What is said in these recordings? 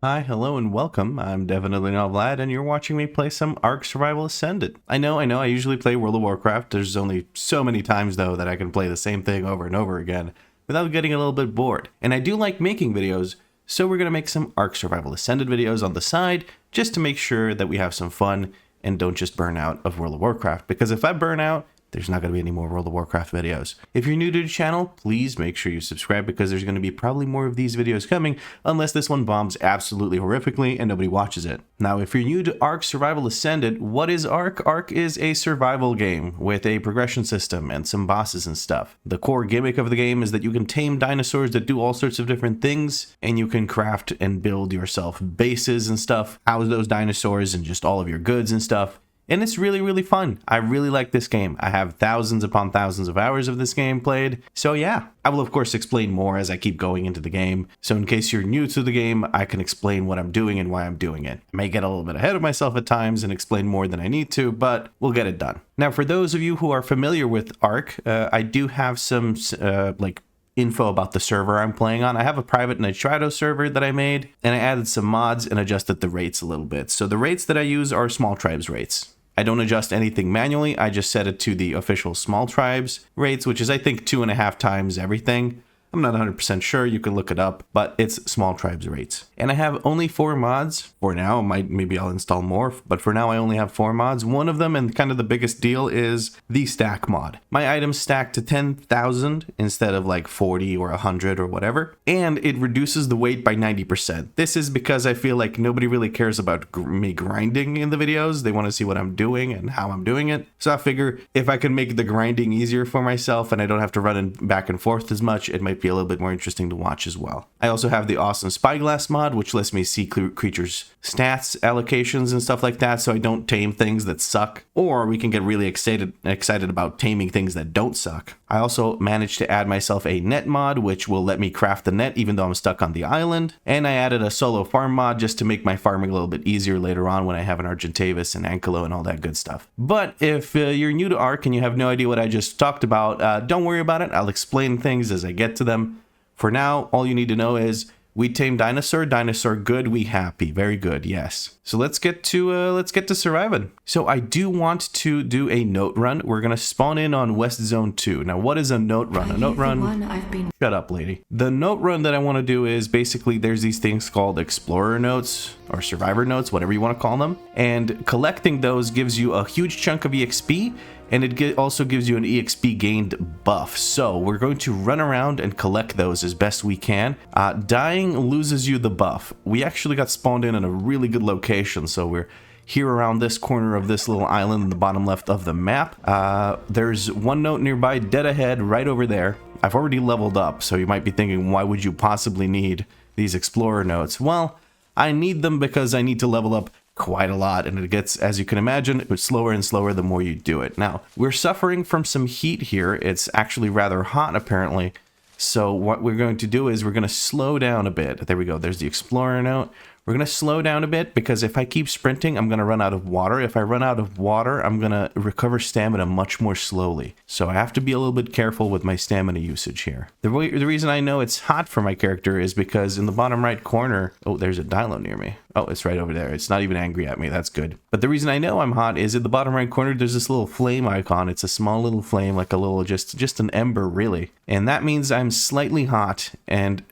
Hi, hello, and welcome. I'm definitely not Vlad, and you're watching me play some ARK Survival Ascended. I know, I usually play World of Warcraft. There's only so many times, though, that I can play the same thing over and over again without getting a little bit bored. And I do like making videos, so we're going to make some ARK Survival Ascended videos on the side, just to make sure that we have some fun and don't just burn out of World of Warcraft. Because if I burn out, there's not going to be any more World of Warcraft videos. If you're new to the channel, please make sure you subscribe because there's going to be probably more of these videos coming unless this one bombs absolutely horrifically and nobody watches it. Now, if you're new to ARK Survival Ascended, what is ARK? ARK is a survival game with a progression system and some bosses and stuff. The core gimmick of the game is that you can tame dinosaurs that do all sorts of different things, and you can craft and build yourself bases and stuff, house those dinosaurs and just all of your goods and stuff. And it's really, really fun. I really like this game. I have thousands upon thousands of hours of this game played. So yeah, I will of course explain more as I keep going into the game. So in case you're new to the game, I can explain what I'm doing and why I'm doing it. I may get a little bit ahead of myself at times and explain more than I need to, but we'll get it done. Now, for those of you who are familiar with ARK, I do have some info about the server I'm playing on. I have a private Nitrado server that I made, and I added some mods and adjusted the rates a little bit. So the rates that I use are small tribes rates. I don't adjust anything manually. I just set it to the official small tribes rates, which is I think 2.5 times everything. I'm not 100% sure, you can look it up, but it's small tribes rates. And I have only 4 mods for now. Maybe I'll install more, but for now I only have 4 mods. One of them, and kind of the biggest deal, is the stack mod. My items stack to 10,000 instead of like 40 or 100 or whatever, and it reduces the weight by 90%. This is because I feel like nobody really cares about me grinding in the videos. They want to see what I'm doing and how I'm doing it. So I figure if I can make the grinding easier for myself and I don't have to run back and forth as much, it might be a little bit more interesting to watch as well. I also have the awesome spyglass mod, which lets me see creatures' stats, allocations, and stuff like that, so I don't tame things that suck, or we can get really excited about taming things that don't suck. I also managed to add myself a net mod, which will let me craft the net even though I'm stuck on the island, and I added a solo farm mod just to make my farming a little bit easier later on when I have an Argentavis and Ankylo and all that good stuff. But if you're new to ARK and you have no idea what I just talked about, don't worry about it. I'll explain things as I get to them. For now, all you need to know is we tame dinosaur good, we happy. Very good, yes. So let's get to surviving. So I do want to do a note run. We're gonna spawn in on West Zone 2. Now, what is a note run? A note run. Shut up, lady. The note run that I want to do is basically there's these things called explorer notes or survivor notes, whatever you want to call them. And collecting those gives you a huge chunk of EXP. And it also gives you an EXP gained buff. So we're going to run around and collect those as best we can. Dying loses you the buff. We actually got spawned in a really good location. So we're here around this corner of this little island in the bottom left of the map. There's one note nearby, dead ahead, right over there. I've already leveled up, so you might be thinking, why would you possibly need these explorer notes? Well, I need them because I need to level up quite a lot, and it gets, as you can imagine, it's slower and slower the more you do it. Now, we're suffering from some heat here. It's actually rather hot, apparently. So what we're going to do is we're going to slow down a bit. There we go. There's the explorer note. We're going to slow down a bit because if I keep sprinting, I'm going to run out of water. If I run out of water, I'm going to recover stamina much more slowly. So I have to be a little bit careful with my stamina usage here. The reason I know it's hot for my character is because in the bottom right corner, oh, there's a dino near me. Oh, it's right over there. It's not even angry at me. That's good. But the reason I know I'm hot is in the bottom right corner, there's this little flame icon. It's a small little flame, like a little, just an ember, really. And that means I'm slightly hot, and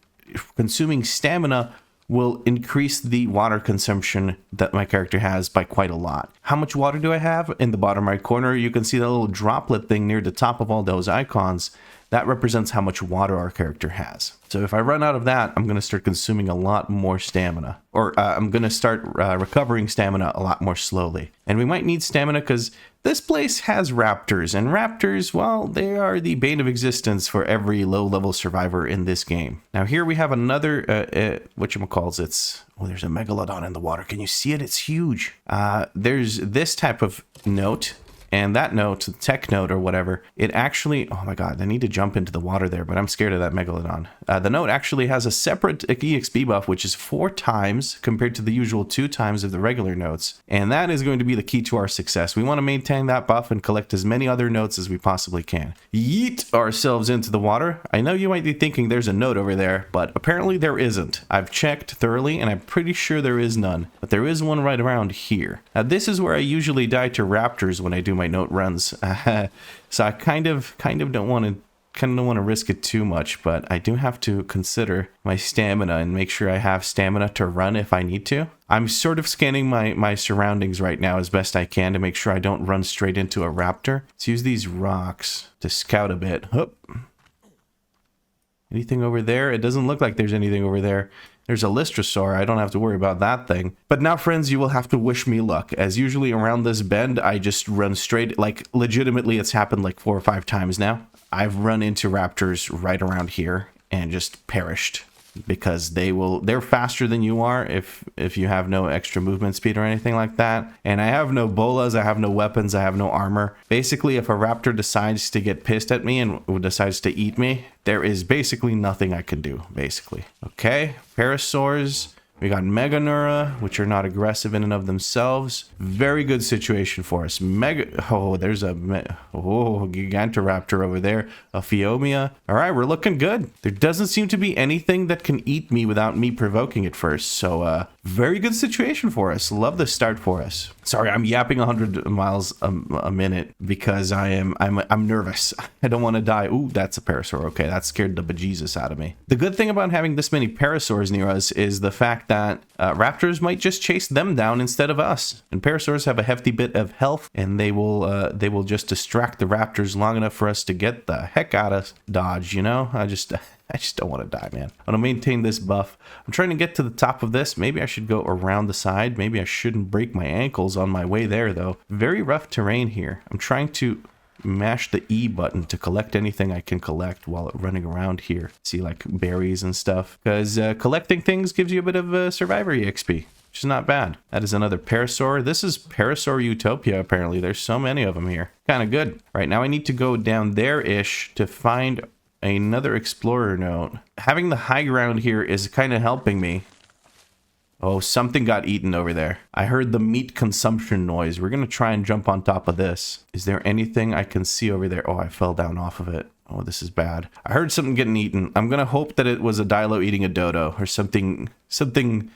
consuming stamina will increase the water consumption that my character has by quite a lot. How much water do I have? In the bottom right corner, you can see that little droplet thing near the top of all those icons. That represents how much water our character has. So if I run out of that, I'm going to start consuming a lot more stamina. Or I'm going to start recovering stamina a lot more slowly. And we might need stamina because this place has raptors. And raptors, well, they are the bane of existence for every low-level survivor in this game. Now here we have another, whatchamacalls, oh, there's a megalodon in the water. Can you see it? It's huge. There's this type of note. And that note, the tech note or whatever, it actually, oh my god, I need to jump into the water there, but I'm scared of that megalodon. The note actually has a separate EXP buff, which is 4 times compared to the usual 2 times of the regular notes. And that is going to be the key to our success. We want to maintain that buff and collect as many other notes as we possibly can. Yeet ourselves into the water. I know you might be thinking there's a note over there, but apparently there isn't. I've checked thoroughly and I'm pretty sure there is none, but there is one right around here. Now this is where I usually die to raptors when I do my note runs. So I kind of don't want to risk it too much, but I do have to consider my stamina and make sure I have stamina to run if I need to. I'm sort of scanning my surroundings right now as best I can to make sure I don't run straight into a raptor. Let's use these rocks to scout a bit. Hup. Anything over there? It doesn't look like there's anything over there. There's a Lystrosaur. I don't have to worry about that thing. But now, friends, you will have to wish me luck. As usually around this bend, I just run straight. Like, legitimately, it's happened like 4 or 5 times now. I've run into raptors right around here and just perished. Because they're faster than you are if you have no extra movement speed or anything like that. And I have no bolas, I have no weapons, I have no armor. Basically, if a raptor decides to get pissed at me and decides to eat me, there is basically nothing I can do, basically. Okay, parasaurs. We got Meganura, which are not aggressive in and of themselves. Very good situation for us. There's a Gigantoraptor over there. A Phiomia. All right, we're looking good. There doesn't seem to be anything that can eat me without me provoking it first. So, very good situation for us. Love the start for us. Sorry, I'm yapping 100 miles a minute because I'm nervous. I don't want to die. Ooh, that's a parasaur. Okay, that scared the bejesus out of me. The good thing about having this many parasaurs near us is the fact that raptors might just chase them down instead of us. And parasaurs have a hefty bit of health, and they will just distract the raptors long enough for us to get the heck out of Dodge. You know, I just don't want to die, man. I want to maintain this buff. I'm trying to get to the top of this. Maybe I should go around the side. Maybe I shouldn't break my ankles on my way there, though. Very rough terrain here. I'm trying to mash the E button to collect anything I can collect while running around here. See, like berries and stuff. Because collecting things gives you a bit of Survivor EXP, which is not bad. That is another parasaur. This is Parasaur Utopia, apparently. There's so many of them here. Kind of good. Right, now I need to go down there-ish to find another explorer note. Having the high ground here is kind of helping me. Oh, something got eaten over there. I heard the meat consumption noise. We're going to try and jump on top of this. Is there anything I can see over there? Oh, I fell down off of it. Oh, this is bad. I heard something getting eaten. I'm going to hope that it was a Dilo eating a dodo or something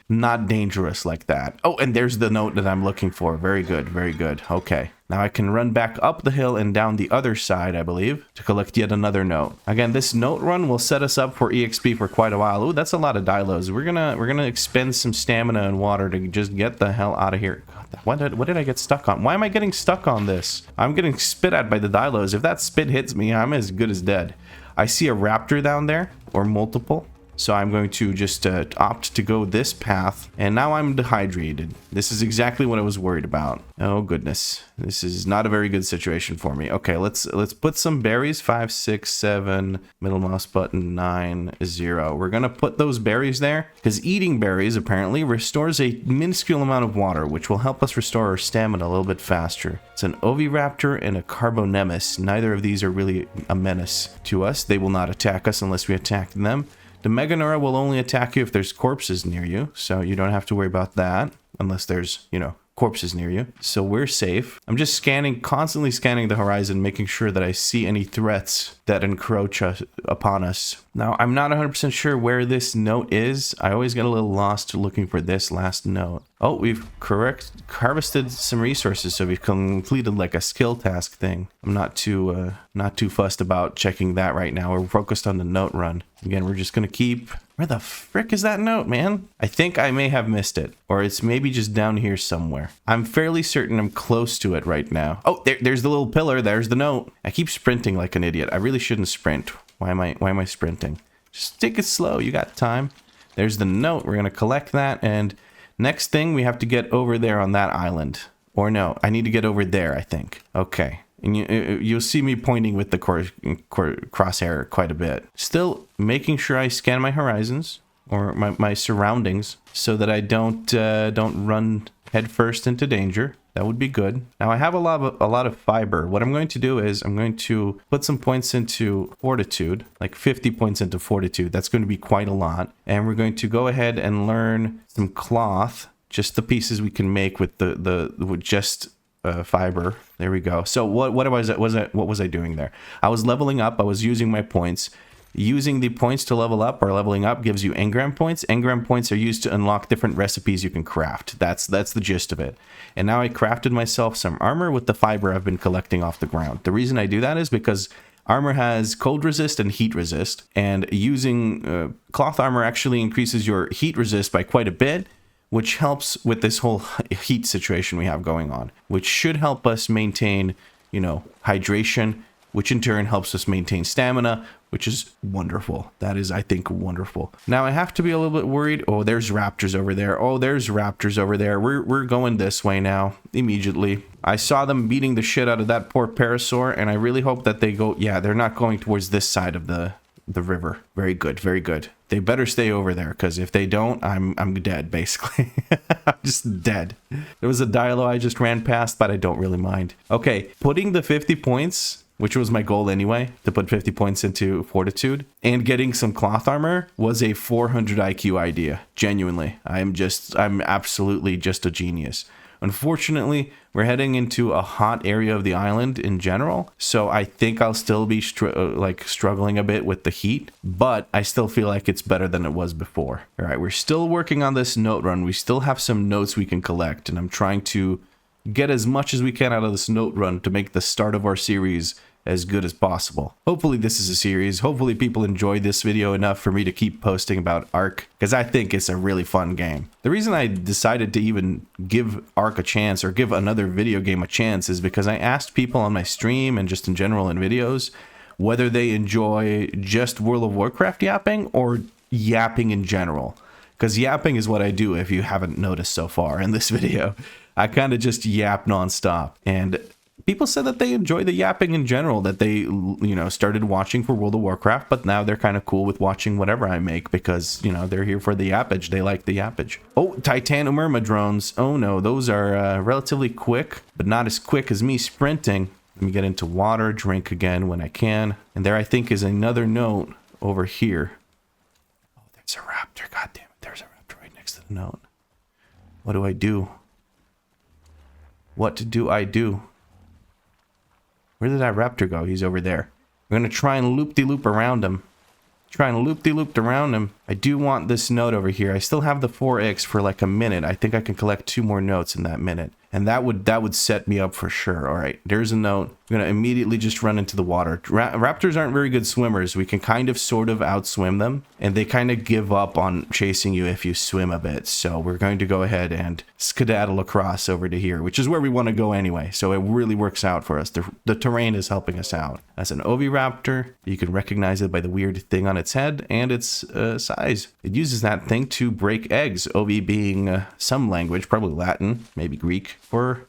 not dangerous like that. Oh, and there's the note that I'm looking for. Very good, very good. Okay. Now I can run back up the hill and down the other side, I believe, to collect yet another note. Again, this note run will set us up for EXP for quite a while. Ooh, that's a lot of Dilos. We're gonna expend some stamina and water to just get the hell out of here. God, what did I get stuck on? Why am I getting stuck on this? I'm getting spit at by the Dilos. If that spit hits me, I'm as good as dead. I see a raptor down there, or multiple. So I'm going to just opt to go this path. And now I'm dehydrated. This is exactly what I was worried about. Oh, goodness. This is not a very good situation for me. Okay, let's put some berries. 5, 6, 7. Middle mouse button. 9, 0. We're going to put those berries there because eating berries apparently restores a minuscule amount of water, which will help us restore our stamina a little bit faster. It's an Oviraptor and a Carbonemus. Neither of these are really a menace to us. They will not attack us unless we attack them. The Meganura will only attack you if there's corpses near you, so you don't have to worry about that, unless there's, you know, corpses near you. So we're safe. I'm just constantly scanning the horizon, making sure that I see any threats that encroach upon us. Now, I'm not 100% sure where this note is. I always get a little lost looking for this last note. Oh, we've harvested some resources, so we've completed like a skill task thing. I'm not too fussed about checking that right now. We're focused on the note run. Again, we're just gonna keep... Where the frick is that note, man? I think I may have missed it, or it's maybe just down here somewhere. I'm fairly certain I'm close to it right now. Oh, there's the little pillar. There's the note. I keep sprinting like an idiot. I really shouldn't sprint. Why am I sprinting? Just take it slow. You got time. There's the note. We're gonna collect that, and next thing we have to get over there on that island. Or no, I need to get over there, I think. Okay. And you'll see me pointing with the crosshair quite a bit. Still making sure I scan my horizons or my surroundings so that I don't run headfirst into danger. That would be good. Now I have a lot of fiber. What I'm going to do is I'm going to put some points into fortitude, like 50 points into fortitude. That's going to be quite a lot. And we're going to go ahead and learn some cloth, just the pieces we can make with with just fiber. There we go. So what was I doing there? I was leveling up. I was using my points. Using the points to level up, or leveling up, gives you engram points. Engram points are used to unlock different recipes you can craft. That's the gist of it. And now I crafted myself some armor with the fiber I've been collecting off the ground. The reason I do that is because armor has cold resist and heat resist, and using cloth armor actually increases your heat resist by quite a bit, which helps with this whole heat situation we have going on, which should help us maintain, you know, hydration, which in turn helps us maintain stamina, which is wonderful. That is, I think, wonderful. Now I have to be a little bit worried. Oh, there's raptors over there. Oh, there's raptors over there. We're going this way now, immediately. I saw them beating the shit out of that poor parasaur, and I really hope that they go, yeah, they're not going towards this side of the river. Very good, very good. They better stay over there, because if they don't, I'm dead, basically. I'm just dead. There was a Dilo I just ran past, but I don't really mind. Okay, putting the 50 points, which was my goal anyway, to put 50 points into fortitude, and getting some cloth armor was a 400 IQ idea. Genuinely. I'm absolutely just a genius. Unfortunately, we're heading into a hot area of the island in general, so I think I'll still be struggling a bit with the heat, but I still feel like it's better than it was before. All right, we're still working on this note run. We still have some notes we can collect, and I'm trying to get as much as we can out of this note run to make the start of our series as good as possible. Hopefully this is a series. Hopefully people enjoy this video enough for me to keep posting about ARK, because I think it's a really fun game. The reason I decided to even give ARK a chance, or give another video game a chance, is because I asked people on my stream and just in general in videos whether they enjoy just World of Warcraft yapping or yapping in general. Because yapping is what I do, if you haven't noticed so far in this video. I kind of just yap nonstop, and people said that they enjoy the yapping in general, that they, you know, started watching for World of Warcraft, but now they're kind of cool with watching whatever I make because, you know, they're here for the yappage. They like the yappage. Oh, Titanomerma drones. Oh no, those are relatively quick, but not as quick as me sprinting. Let me get into water, drink again when I can. And there I think is another note over here. Oh, there's a raptor. God damn it, there's a raptor right next to the note. What do I do? What do I do? Where did that raptor go? He's over there. We're going to try and loop-de-loop around him. Around him. I do want this note over here. I still have the 4X for like a minute. I think I can collect 2 more notes in that minute. And that would set me up for sure. All right, there's a note. I'm going to immediately just run into the water. Raptors aren't very good swimmers. We can kind of sort of outswim them. And they kind of give up on chasing you if you swim a bit. So we're going to go ahead and skedaddle across over to here, which is where we want to go anyway. So it really works out for us. The terrain is helping us out. That's an oviraptor. You can recognize it by the weird thing on its head and its size. It uses that thing to break eggs. Ovi being some language, probably Latin, maybe Greek, for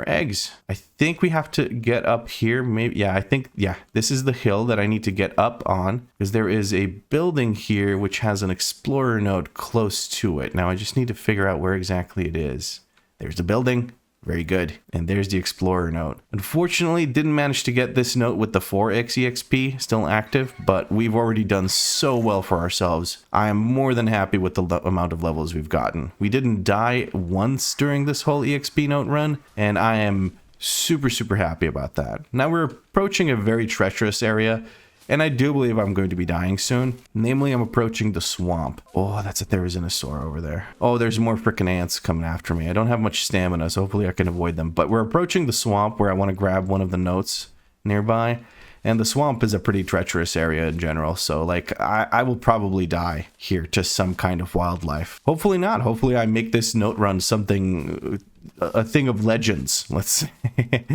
eggs. I think we have to get up here. Maybe, yeah, this is the hill that I need to get up on, because there is a building here which has an explorer node close to it. Now I just need to figure out where exactly it is. There's the building. Very good. And there's the Explorer note. Unfortunately, didn't manage to get this note with the 4x EXP still active, but we've already done so well for ourselves. I am more than happy with the amount of levels we've gotten. We didn't die once during this whole EXP note run, and I am super, super happy about that. Now we're approaching a very treacherous area, and I do believe I'm going to be dying soon. Namely, I'm approaching the swamp. Oh, that's a Therizinosaur over there. Oh, there's more freaking ants coming after me. I don't have much stamina, so hopefully I can avoid them. But we're approaching the swamp where I want to grab one of the notes nearby. And the swamp is a pretty treacherous area in general. So, like, I will probably die here to some kind of wildlife. Hopefully not. Hopefully I make this note run something, a thing of legends, let's say.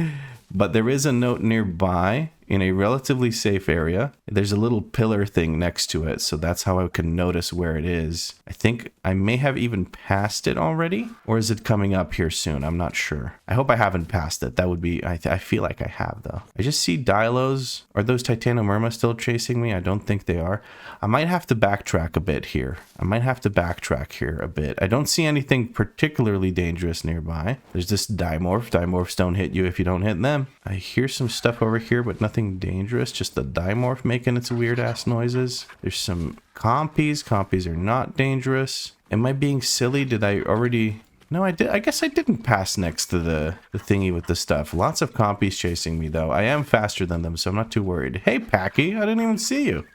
But there is a note nearby. in a relatively safe area. There's a little pillar thing next to it, so that's how I can notice where it is. I think I may have even passed it already, or is it coming up here soon? I'm not sure. I hope I haven't passed it. That would be, I feel like I have though. I just see Dilos. Are those Titanomyrma still chasing me? I don't think they are. I might have to backtrack a bit here. A bit. I don't see anything particularly dangerous nearby. There's this Dimorph. Dimorphs don't hit you if you don't hit them. I hear some stuff over here, but nothing dangerous. Just the Dimorph making its weird ass noises. There's some Compies. Compies are not dangerous. Am I being silly? Did I already... No, I did. I guess I didn't pass next to the thingy with the stuff. Lots of Compies chasing me, though. I am faster than them, so I'm not too worried. Hey, Packy, I didn't even see you.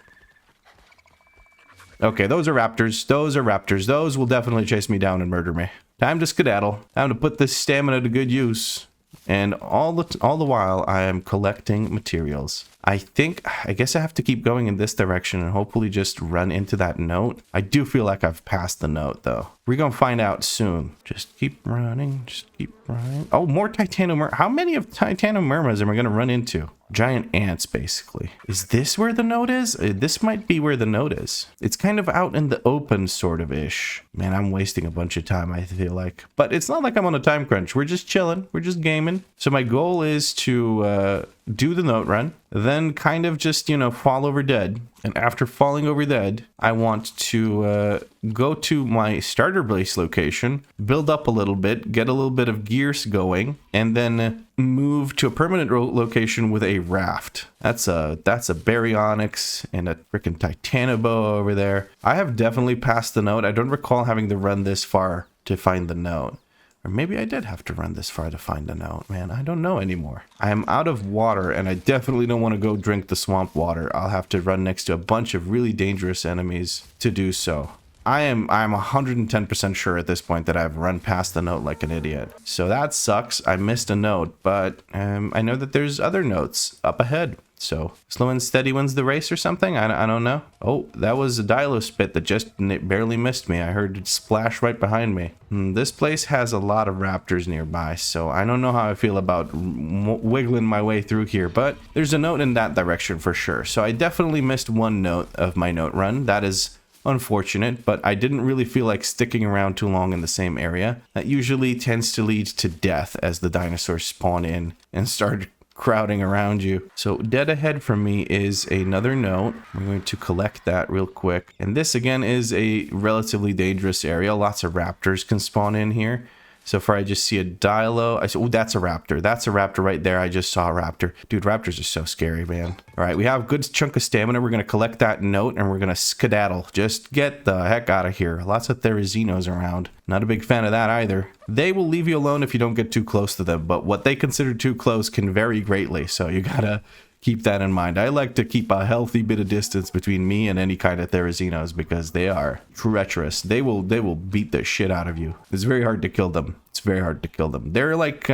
Okay, those are raptors. Those will definitely chase me down and murder me. Time to skedaddle. Time to put this stamina to good use. And all the while, I am collecting materials. I guess I have to keep going in this direction and hopefully just run into that note. I do feel like I've passed the note, though. We're going to find out soon. Just keep running. Oh, more Titanomyrma. How many of Titanomyrmas am I going to run into? Giant ants, basically. Is this where the note is? This might be where the note is. It's kind of out in the open, sort of ish. Man, I'm wasting a bunch of time, I feel like. But it's not like I'm on a time crunch. We're just chilling. We're just gaming. So my goal is to do the note run, then kind of just, fall over dead. And after falling over dead, I want to go to my starter base location, build up a little bit, get a little bit of gears going, and then move to a permanent location with a raft. That's a Baryonyx and a freaking Titanoboa over there. I have definitely passed the note. I don't recall having to run this far to find the note. Or maybe I did have to run this far to find a note, man. I don't know anymore. I am out of water, and I definitely don't want to go drink the swamp water. I'll have to run next to a bunch of really dangerous enemies to do so. I'm 110% sure at this point that I've run past the note like an idiot. So that sucks. I missed a note, but I know that there's other notes up ahead. So slow and steady wins the race or something? I don't know. Oh, that was a Dilospit that just barely missed me. I heard it splash right behind me. This place has a lot of raptors nearby, so I don't know how I feel about wiggling my way through here, but there's a note in that direction for sure. So I definitely missed one note of my note run. That is unfortunate, but I didn't really feel like sticking around too long in the same area. That usually tends to lead to death as the dinosaurs spawn in and start crowding around you. So dead ahead from me is another note. We're going to collect that real quick. And this again is a relatively dangerous area. Lots of raptors can spawn in here. So far I just see a Dilo. I said, oh, that's a raptor. That's a raptor right there. I just saw a raptor. Dude, raptors are so scary, man. All right, we have a good chunk of stamina. We're going to collect that note and we're going to skedaddle. Just get the heck out of here. Lots of Therizinos around. Not a big fan of that either. They will leave you alone if you don't get too close to them, but what they consider too close can vary greatly. So you gotta keep that in mind. I like to keep a healthy bit of distance between me and any kind of Therizinos because they are treacherous. They will beat the shit out of you. It's very hard to kill them. They're like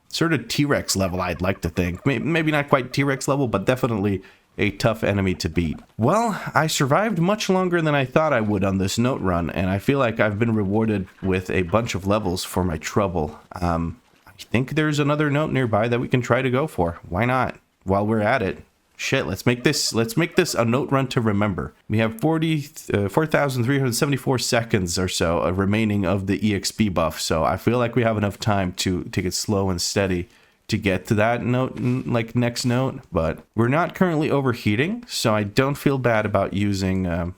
sort of T-Rex level, I'd like to think. Maybe not quite T-Rex level, but definitely a tough enemy to beat. Well, I survived much longer than I thought I would on this note run, and I feel like I've been rewarded with a bunch of levels for my trouble. I think there's another note nearby that we can try to go for. Why not? While we're at it. Shit, let's make this a note run to remember. We have 4,374 seconds or so remaining of the EXP buff, so I feel like we have enough time to take it slow and steady to get to that note, like next note, but we're not currently overheating, so I don't feel bad about using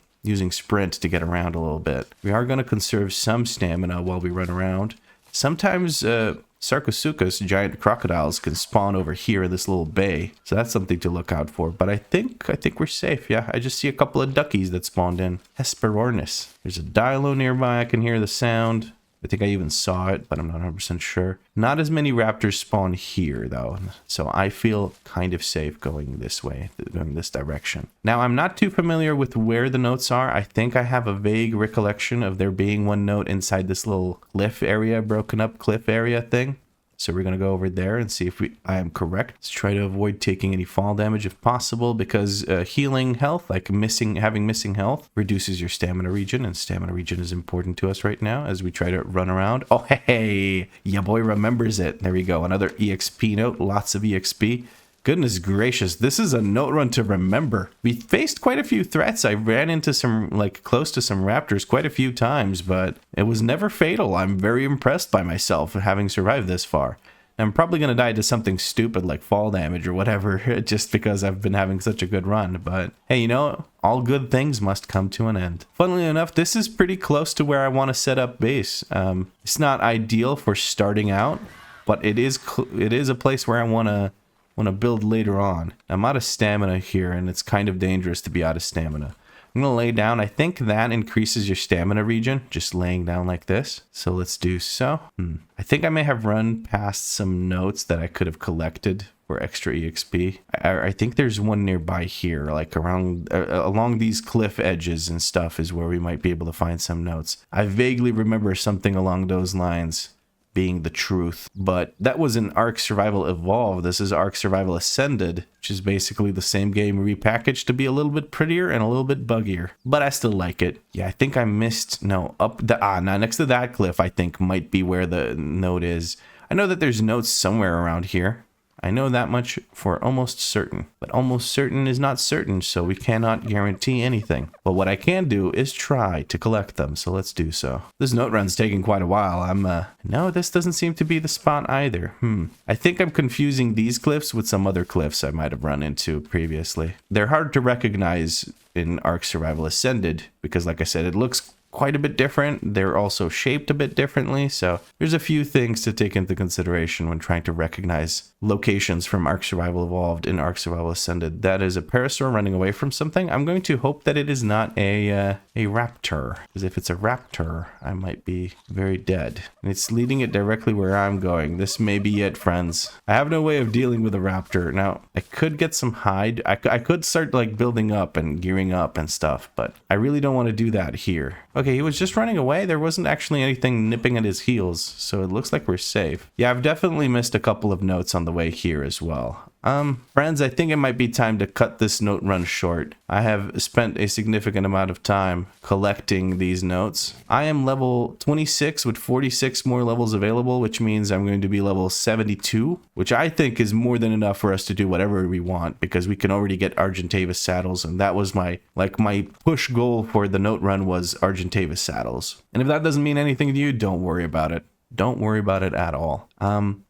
sprint to get around a little bit. We are going to conserve some stamina while we run around. Sometimes Sarcosuchus, giant crocodiles, can spawn over here in this little bay, so that's something to look out for. But I think we're safe. Yeah, I just see a couple of duckies that spawned in. Hesperornis. There's a Dilo nearby. I can hear the sound. I think I even saw it, but I'm not 100% sure. Not as many raptors spawn here, though, so I feel kind of safe going this way, going this direction. Now, I'm not too familiar with where the notes are. I think I have a vague recollection of there being one note inside this little cliff area, broken up cliff area thing. So we're going to go over there and see if I am correct. Let's try to avoid taking any fall damage if possible, because healing health, like having missing health, reduces your stamina regen, and stamina regen is important to us right now as we try to run around. Oh, hey, ya boy remembers it. There we go. Another EXP note. Lots of EXP. Goodness gracious, this is a note run to remember. We faced quite a few threats. I ran into some, like, close to some raptors quite a few times, but it was never fatal. I'm very impressed by myself for having survived this far. I'm probably going to die to something stupid like fall damage or whatever, just because I've been having such a good run. But hey, you know, all good things must come to an end. Funnily enough, this is pretty close to where I want to set up base. It's not ideal for starting out, but it is a place where I want to build later on. I'm out of stamina here, and it's kind of dangerous to be out of stamina. I'm going to lay down. I think that increases your stamina regen, just laying down like this. So let's do so. I think I may have run past some notes that I could have collected for extra EXP. I think there's one nearby here, like around along these cliff edges and stuff is where we might be able to find some notes. I vaguely remember something along those lines being the truth, but that was in ARK Survival Evolved. This is ARK Survival Ascended, which is basically the same game repackaged to be a little bit prettier and a little bit buggier, but I still like it. Yeah, I think I missed, no, up the, now next to that cliff I think might be where the note is. I know that there's notes somewhere around here. I know that much for almost certain, but almost certain is not certain, so we cannot guarantee anything. But what I can do is try to collect them, so let's do so. This note run's taking quite a while. No, this doesn't seem to be the spot either. I think I'm confusing these cliffs with some other cliffs I might have run into previously. They're hard to recognize in ARK Survival Ascended, because like I said, it looks quite a bit different. They're also shaped a bit differently, so there's a few things to take into consideration when trying to recognize locations from ARK Survival Evolved in ARK Survival Ascended. That is a parasaur running away from something. I'm going to hope that it is not a raptor, because if it's a raptor, I might be very dead. And it's leading it directly where I'm going. This may be it, friends. I have no way of dealing with a raptor. Now, I could get some hide. I could start like building up and gearing up and stuff, but I really don't want to do that here. Okay, he was just running away. There wasn't actually anything nipping at his heels, so it looks like we're safe. Yeah, I've definitely missed a couple of notes on the way here as well. Friends, I think it might be time to cut this note run short. I have spent a significant amount of time collecting these notes. I am level 26 with 46 more levels available, which means I'm going to be level 72, which I think is more than enough for us to do whatever we want, because we can already get Argentavis saddles, and that was my push goal for the note run was Argentavis saddles. And if that doesn't mean anything to you, don't worry about it. Don't worry about it at all.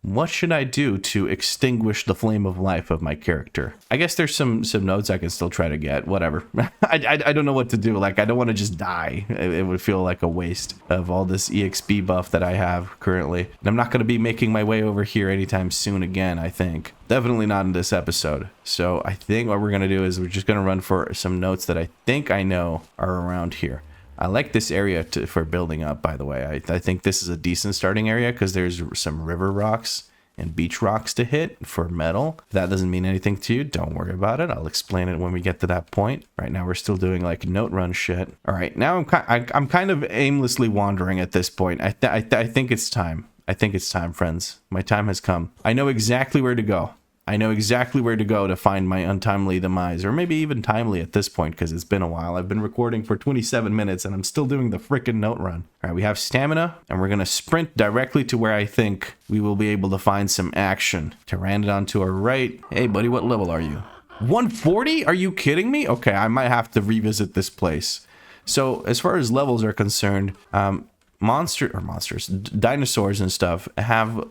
What should I do to extinguish the flame of life of my character? I guess there's some notes I can still try to get. Whatever. I don't know what to do. Like, I don't want to just die. It would feel like a waste of all this EXP buff that I have currently. And I'm not going to be making my way over here anytime soon again, I think. Definitely not in this episode. So I think what we're going to do is we're just going to run for some notes that I think I know are around here. I like this area for building up, by the way. I think this is a decent starting area because there's some river rocks and beach rocks to hit for metal. If that doesn't mean anything to you, don't worry about it. I'll explain it when we get to that point. Right now, we're still doing like note run shit. All right, now I'm kind of aimlessly wandering at this point. I think it's time. I think it's time, friends. My time has come. I know exactly where to go. I know exactly where to go to find my untimely demise, or maybe even timely at this point because it's been a while. I've been recording for 27 minutes and I'm still doing the frickin' note run. All right, we have stamina and we're going to sprint directly to where I think we will be able to find some action. Pteranodon to our right. Hey, buddy, what level are you? 140? Are you kidding me? Okay, I might have to revisit this place. So as far as levels are concerned, dinosaurs and stuff have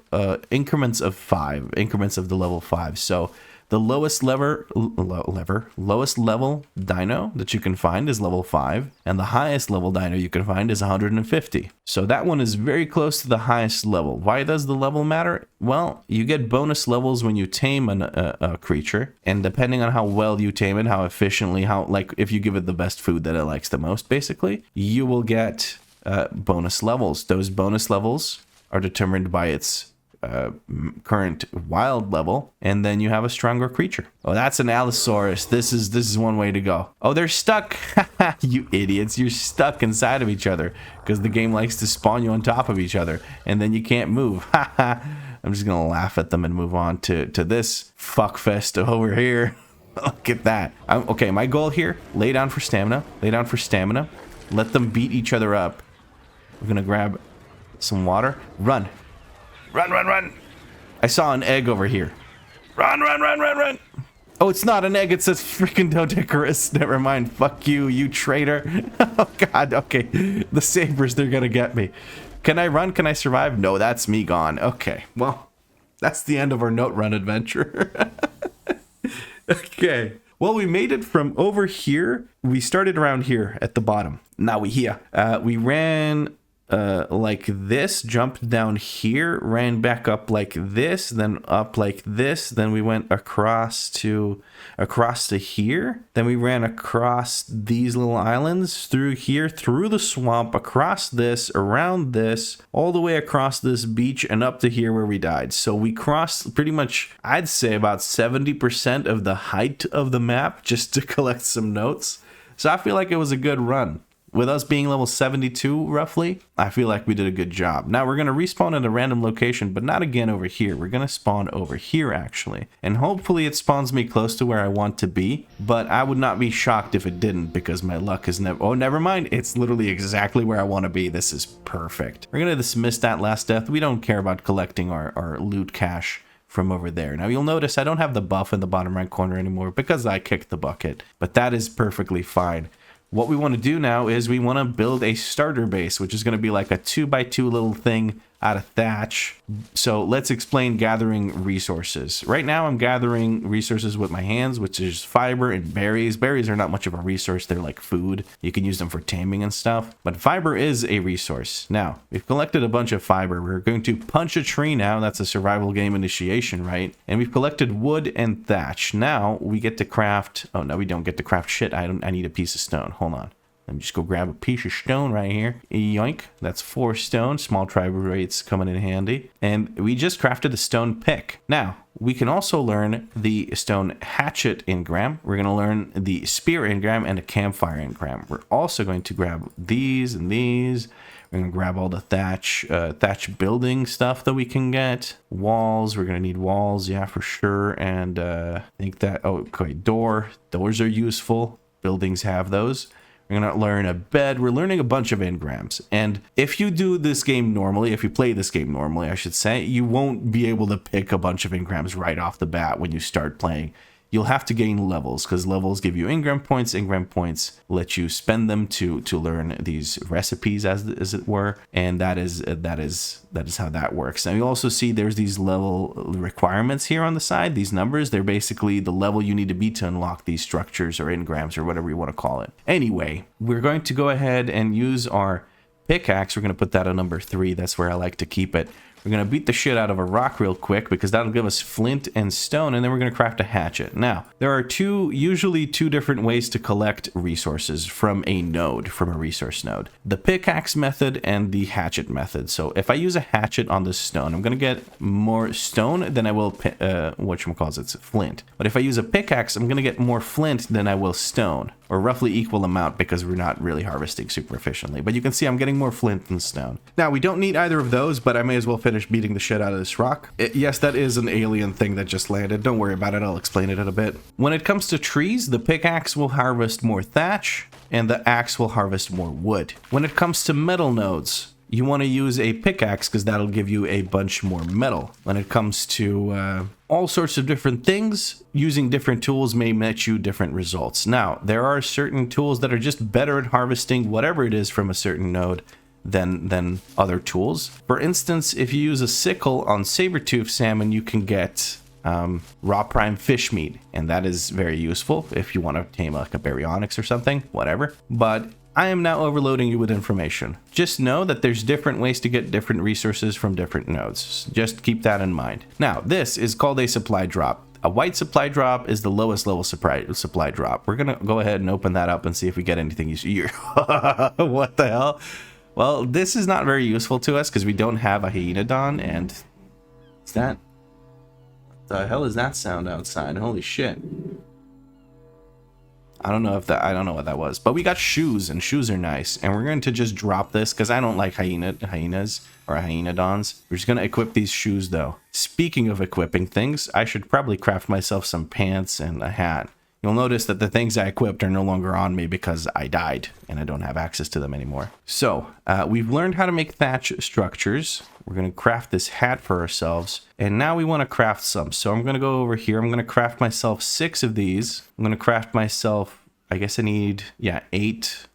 increments of 5, increments of the level 5. So the lowest lowest level dino that you can find is level 5, and the highest level dino you can find is 150. So that one is very close to the highest level. Why does the level matter? Well, you get bonus levels when you tame a creature, and depending on how well you tame it, how efficiently, if you give it the best food that it likes the most, basically, you will get bonus levels. Those bonus levels are determined by its current wild level, and then you have a stronger creature. Oh, that's an Allosaurus. This is one way to go. Oh, they're stuck. You idiots, you're stuck inside of each other because the game likes to spawn you on top of each other and then you can't move. I'm just gonna laugh at them and move on to this fuckfest over here. Look at that. Okay, my goal here, lay down for stamina, let them beat each other up. We're gonna grab some water. Run. Run. I saw an egg over here. Run, run, run, run, run. Oh, it's not an egg. It's a freaking Doedicurus. Never mind. Fuck you, you traitor. Oh, God. Okay. The sabers, they're going to get me. Can I run? Can I survive? No, that's me gone. Okay. Well, that's the end of our note run adventure. Okay. Well, we made it from over here. We started around here at the bottom. Now we here. We ran like this, jumped down here, ran back up like this, then up like this, then we went across to here, then we ran across these little islands, through here, through the swamp, across this, around this, all the way across this beach and up to here where we died. So we crossed pretty much, I'd say about 70% of the height of the map just to collect some notes. So I feel like it was a good run. With us being level 72, roughly, I feel like we did a good job. Now, we're going to respawn at a random location, but not again over here. We're going to spawn over here, actually. And hopefully it spawns me close to where I want to be, but I would not be shocked if it didn't, because my luck is never... Oh, never mind. It's literally exactly where I want to be. This is perfect. We're going to dismiss that last death. We don't care about collecting our loot cache from over there. Now, you'll notice I don't have the buff in the bottom right corner anymore because I kicked the bucket, but that is perfectly fine. What we want to do now is we want to build a starter base, which is going to be like a 2x2 little thing out of thatch. So let's explain gathering resources. Right now I'm gathering resources with my hands, which is fiber and berries. Berries are not much of a resource. They're like food. You can use them for taming and stuff, but fiber is a resource. Now, we've collected a bunch of fiber. We're going to punch a tree now. That's a survival game initiation, right? And we've collected wood and thatch. Now we get to craft... Oh, no, we don't get to craft shit. I need a piece of stone. Hold on. Let me just go grab a piece of stone right here. Yoink. That's 4 stone. Small tribal rates coming in handy. And we just crafted a stone pick. Now, we can also learn the stone hatchet engram. We're going to learn the spear engram and a campfire engram. We're also going to grab these and these. We're going to grab all the thatch building stuff that we can get. Walls. We're going to need walls. Yeah, for sure. And I think that... Oh, okay. Doors are useful. Buildings have those. We're going to learn a bed. We're learning a bunch of engrams. And if you do this game normally, if you play this game normally, I should say, you won't be able to pick a bunch of engrams right off the bat when you start playing. You'll have to gain levels, because levels give you engram points. Engram points let you spend them to learn these recipes, as it were, and that is how that works. Now you also see there's these level requirements here on the side. These numbers, they're basically the level you need to be to unlock these structures or engrams or whatever you want to call it. Anyway, we're going to go ahead and use our pickaxe. We're going to put that on number 3. That's where I like to keep it. We're going to beat the shit out of a rock real quick because that'll give us flint and stone, and then we're going to craft a hatchet. Now, there are usually two different ways to collect resources from a resource node. The pickaxe method and the hatchet method. So if I use a hatchet on this stone, I'm going to get more stone than I will, flint. But if I use a pickaxe, I'm going to get more flint than I will stone, or roughly equal amount because we're not really harvesting super efficiently. But you can see I'm getting more flint than stone. Now, we don't need either of those, but I may as well finish beating the shit out of this rock. Yes, that is an alien thing that just landed. Don't worry about it. I'll explain it in a bit. When it comes to trees, the pickaxe will harvest more thatch, and the axe will harvest more wood. When it comes to metal nodes, you want to use a pickaxe because that'll give you a bunch more metal. When it comes to all sorts of different things, using different tools may net you different results. Now, there are certain tools that are just better at harvesting whatever it is from a certain node than other tools. For instance, if you use a sickle on saber-tooth salmon, you can get raw prime fish meat, and that is very useful if you want to tame like a baryonyx or something, whatever. But I am now overloading you with information. Just know that there's different ways to get different resources from different nodes. Just keep that in mind. Now, this is called a supply drop. A white supply drop is the lowest level supply drop. We're going to go ahead and open that up and see if we get anything useful. What the hell? Well, this is not very useful to us because we don't have a hyenodon, and what's that? What the hell is that sound outside? Holy shit. I don't know what that was, but we got shoes, and shoes are nice, and we're going to just drop this because I don't like hyenas or hyenodons. We're just going to equip these shoes though. Speaking of equipping things, I should probably craft myself some pants and a hat. you'll notice that the things I equipped are no longer on me because I died and I don't have access to them anymore. So we've learned how to make thatch structures. We're going to craft this hat for ourselves. And now we want to craft some. So I'm going to go over here. I'm going to craft myself 6 of these. I'm going to craft myself, I guess I need, 8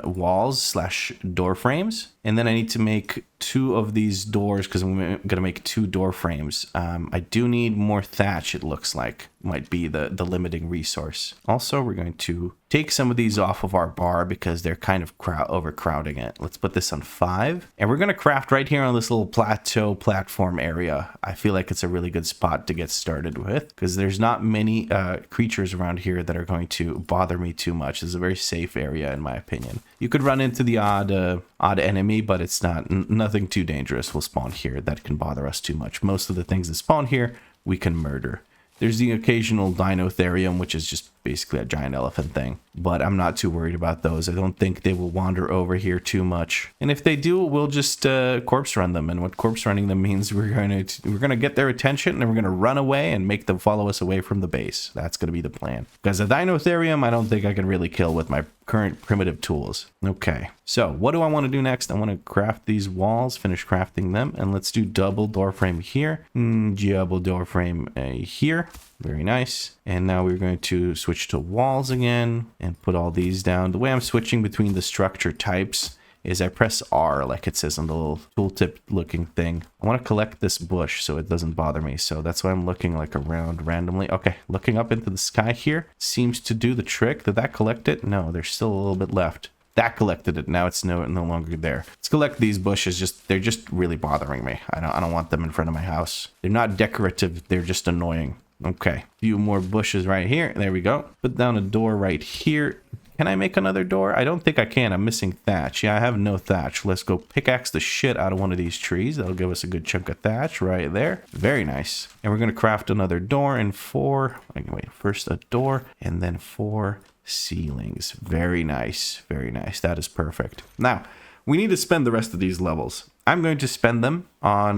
walls / door frames. And then I need to make 2 of these doors because I'm going to make 2 door frames. I do need more thatch, it looks like. Might be the limiting resource. Also, we're going to take some of these off of our bar because they're kind of overcrowding it. Let's put this on 5. And we're going to craft right here on this little plateau platform area. I feel like it's a really good spot to get started with because there's not many creatures around here that are going to bother me too much. It's a very safe area in my opinion. You could run into the odd enemy, but it's nothing too dangerous will spawn here that can bother us too much. Most of the things that spawn here, we can murder. There's the occasional Dinotherium, which is just basically a giant elephant thing. But I'm not too worried about those. I don't think they will wander over here too much. And if they do, we'll just corpse run them. And what corpse running them means, we're gonna get their attention and we're gonna run away and make them follow us away from the base. That's gonna be the plan. Because a Dinotherium, I don't think I can really kill with my current primitive tools. Okay, so what do I want to do next? I want to craft these walls, finish crafting them, and let's do double door frame here, double door frame here. Very nice. And now we're going to switch to walls again and put all these down. The way I'm switching between the structure types is I press R like it says on the little tooltip looking thing. I want to collect this bush so it doesn't bother me. So that's why I'm looking like around randomly. Okay, looking up into the sky here seems to do the trick. Did that collect it? No, there's still a little bit left. That collected it. Now it's no longer there. Let's collect these bushes. They're just really bothering me. I don't want them in front of my house. They're not decorative. They're just annoying. Okay, a few more bushes right here. There we go. Put down a door right here. Can I make another door? I don't think I can. I'm missing thatch. Yeah, I have no thatch. Let's go pickaxe the shit out of one of these trees. That'll give us a good chunk of thatch right there. Very nice. And we're going to craft another door in 4. Wait, first a door and then 4 ceilings. Very nice. Very nice. That is perfect. Now, we need to spend the rest of these levels. I'm going to spend them on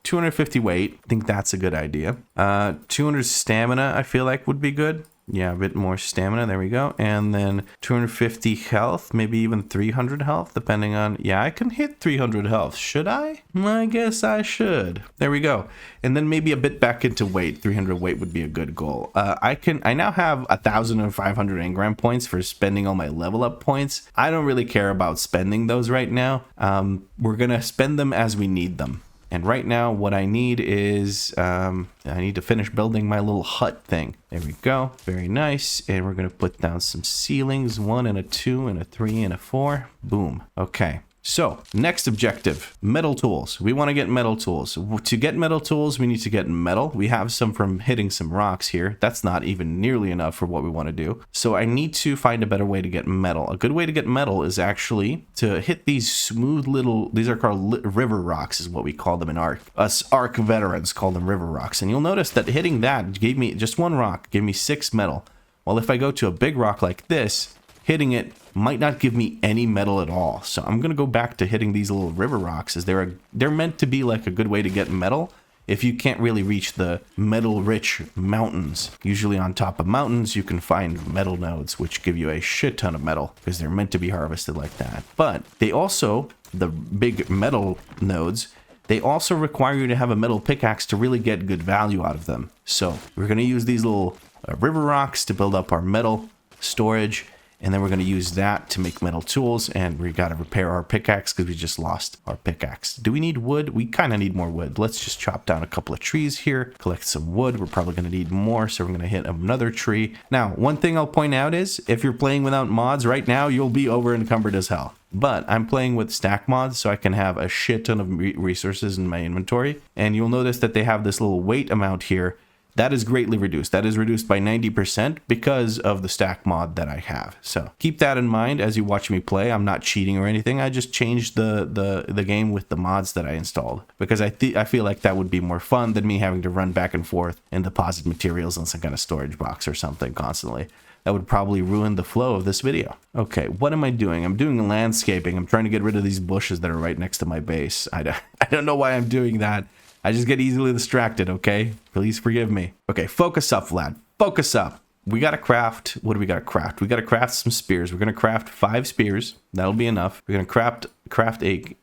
250 weight. I think that's a good idea. 200 stamina, I feel like would be good. Yeah, a bit more stamina. There we go. And then 250 health, maybe even 300 health, depending on... Yeah, I can hit 300 health. Should I? I guess I should. There we go. And then maybe a bit back into weight. 300 weight would be a good goal. I now have 1,500 engram points for spending all my level up points. I don't really care about spending those right now. We're going to spend them as we need them. And right now, what I need is, I need to finish building my little hut thing. There we go. Very nice. And we're going to put down some ceilings. 1 and a 2 and a 3 and a 4. Boom. Okay. So, next objective, metal tools. We want to get metal tools. To get metal tools, we need to get metal. We have some from hitting some rocks here. That's not even nearly enough for what we want to do. So I need to find a better way to get metal. A good way to get metal is actually to hit these smooth little, these are called river rocks is what we call them in ARK. Us ARK veterans call them river rocks. And you'll notice that hitting that gave me, just one rock, gave me 6 metal. Well, if I go to a big rock like this, hitting it might not give me any metal at all. So I'm going to go back to hitting these little river rocks as they're meant to be like a good way to get metal if you can't really reach the metal rich mountains. Usually on top of mountains you can find metal nodes which give you a shit ton of metal because they're meant to be harvested like that. But they also, the big metal nodes, they also require you to have a metal pickaxe to really get good value out of them. So we're going to use these little river rocks to build up our metal storage. And then we're going to use that to make metal tools. And we got to repair our pickaxe because we just lost our pickaxe. Do we need wood? We kind of need more wood. Let's just chop down a couple of trees here. Collect some wood. We're probably going to need more. So we're going to hit another tree. Now, one thing I'll point out is if you're playing without mods right now, you'll be over encumbered as hell. But I'm playing with stack mods, so I can have a shit ton of resources in my inventory. And you'll notice that they have this little weight amount here. That is greatly reduced. That is reduced by 90% because of the stack mod that I have. So keep that in mind as you watch me play. I'm not cheating or anything. I just changed the game with the mods that I installed because I feel like that would be more fun than me having to run back and forth and deposit materials in some kind of storage box or something constantly. That would probably ruin the flow of this video. Okay, what am I doing? I'm doing landscaping. I'm trying to get rid of these bushes that are right next to my base. I don't know why I'm doing that. I just get easily distracted, okay? Please forgive me. Okay, focus up, Vlad. Focus up. we got to craft, what do we got to craft? We got to craft some spears. We're going to craft 5 spears. That'll be enough. We're going to craft a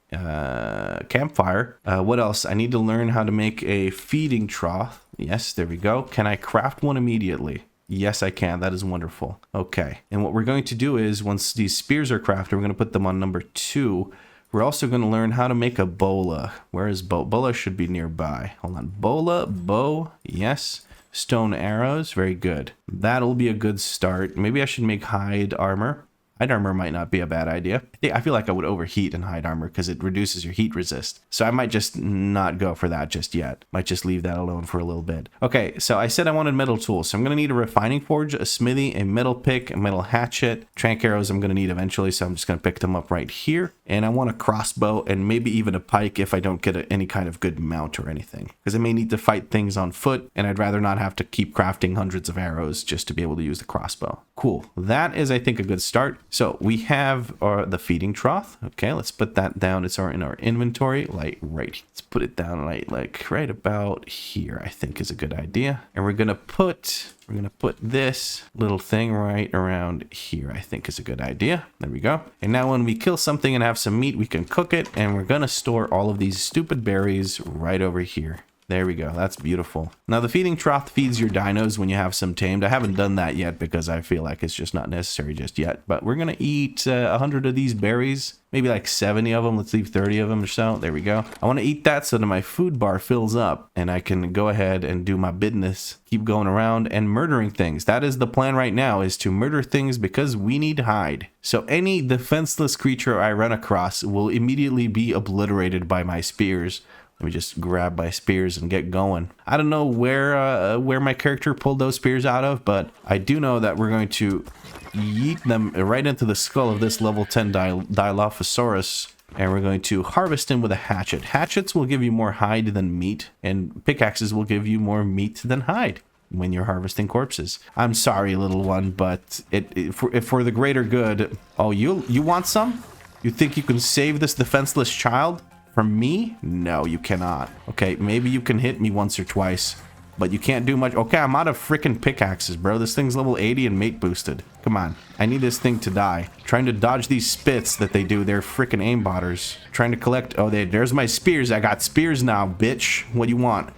campfire. What else? I need to learn how to make a feeding trough. Yes, there we go. Can I craft one immediately? Yes, I can. That is wonderful. Okay. And what we're going to do is, once these spears are crafted, we're going to put them on number 2. We're also going to learn how to make a bola. Where is bola? Bola should be nearby. Hold on. Bola, bow, yes. Stone arrows, very good. That'll be a good start. Maybe I should make hide armor. Hide armor might not be a bad idea. I feel like I would overheat in hide armor because it reduces your heat resist. So I might just not go for that just yet. Might just leave that alone for a little bit. Okay, so I said I wanted metal tools. So I'm going to need a refining forge, a smithy, a metal pick, a metal hatchet. Trank arrows I'm going to need eventually, so I'm just going to pick them up right here. And I want a crossbow and maybe even a pike if I don't get any kind of good mount or anything. Because I may need to fight things on foot, and I'd rather not have to keep crafting hundreds of arrows just to be able to use the crossbow. Cool. That is, I think, a good start. So we have the feeding trough. Okay, let's put that down. It's in our inventory, like right. Let's put it down like right about here, I think is a good idea. And we're gonna put this little thing right around here, I think is a good idea. There we go. And now when we kill something and have some meat, we can cook it, and we're gonna store all of these stupid berries right over here. There we go. That's beautiful. Now, the feeding trough feeds your dinos when you have some tamed. I haven't done that yet because I feel like it's just not necessary just yet. But we're going to eat 100 of these berries, maybe like 70 of them. Let's leave 30 of them or so. There we go. I want to eat that so that my food bar fills up and I can go ahead and do my business. Keep going around and murdering things. That is the plan right now, is to murder things because we need hide. So any defenseless creature I run across will immediately be obliterated by my spears. Let me just grab my spears and get going. I don't know where my character pulled those spears out of, but I do know that we're going to yeet them right into the skull of this level 10 Dilophosaurus, and we're going to harvest him with a hatchet. Hatchets will give you more hide than meat, and pickaxes will give you more meat than hide when you're harvesting corpses. I'm sorry, little one, but for the greater good. Oh, you want some? You think you can save this defenseless child? From me? No, you cannot. Okay, maybe you can hit me once or twice, but you can't do much. Okay, I'm out of freaking pickaxes, bro. This thing's level 80 and mate boosted. Come on. I need this thing to die. Trying to dodge these spits that they do. They're freaking aimbotters. Trying to collect. Oh, there's my spears. I got spears now, bitch. What do you want?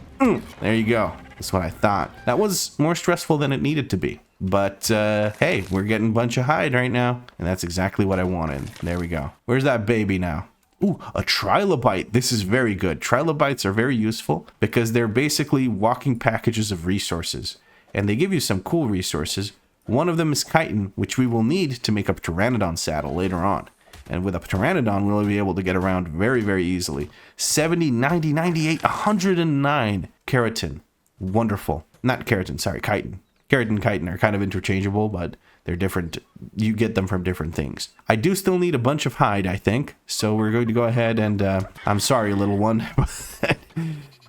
There you go. That's what I thought. That was more stressful than it needed to be. But, hey, we're getting a bunch of hide right now. And that's exactly what I wanted. There we go. Where's that baby now? Ooh, a trilobite. This is very good. Trilobites are very useful because they're basically walking packages of resources. And they give you some cool resources. One of them is chitin, which we will need to make a pteranodon saddle later on. And with a pteranodon, we'll be able to get around very, very easily. 70, 90, 98, 109 keratin. Wonderful. Not keratin, sorry, chitin. Keratin and chitin are kind of interchangeable, but they're different. You get them from different things. I do still need a bunch of hide, I think. So we're going to go ahead and, I'm sorry, little one.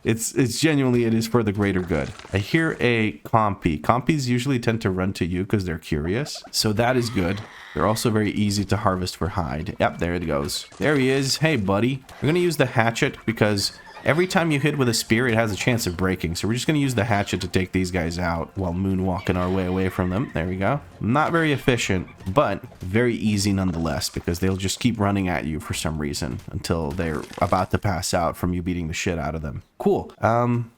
It's genuinely, it is for the greater good. I hear a compy. Compies usually tend to run to you because they're curious. So that is good. They're also very easy to harvest for hide. Yep, there it goes. There he is. Hey, buddy. We're going to use the hatchet because every time you hit with a spear, it has a chance of breaking. So we're just going to use the hatchet to take these guys out while moonwalking our way away from them. There we go. Not very efficient, but very easy nonetheless, because they'll just keep running at you for some reason until they're about to pass out from you beating the shit out of them. Cool.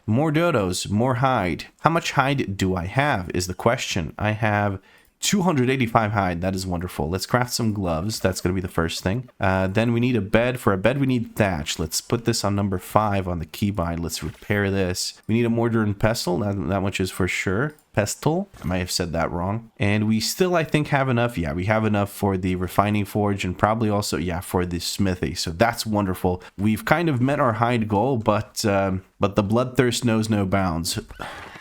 More dodos, more hide. How much hide do I have is the question. I have 285 hide. That is wonderful. Let's craft some gloves. That's going to be the first thing. Then we need a bed. For a bed, we need thatch. Let's put this on number 5 on the keybind. Let's repair this. We need a mortar and pestle. That much is for sure. Pestle. I might have said that wrong. And we still, I think, have enough. Yeah, we have enough for the refining forge and probably also, yeah, for the smithy. So that's wonderful. We've kind of met our hide goal, but the bloodthirst knows no bounds.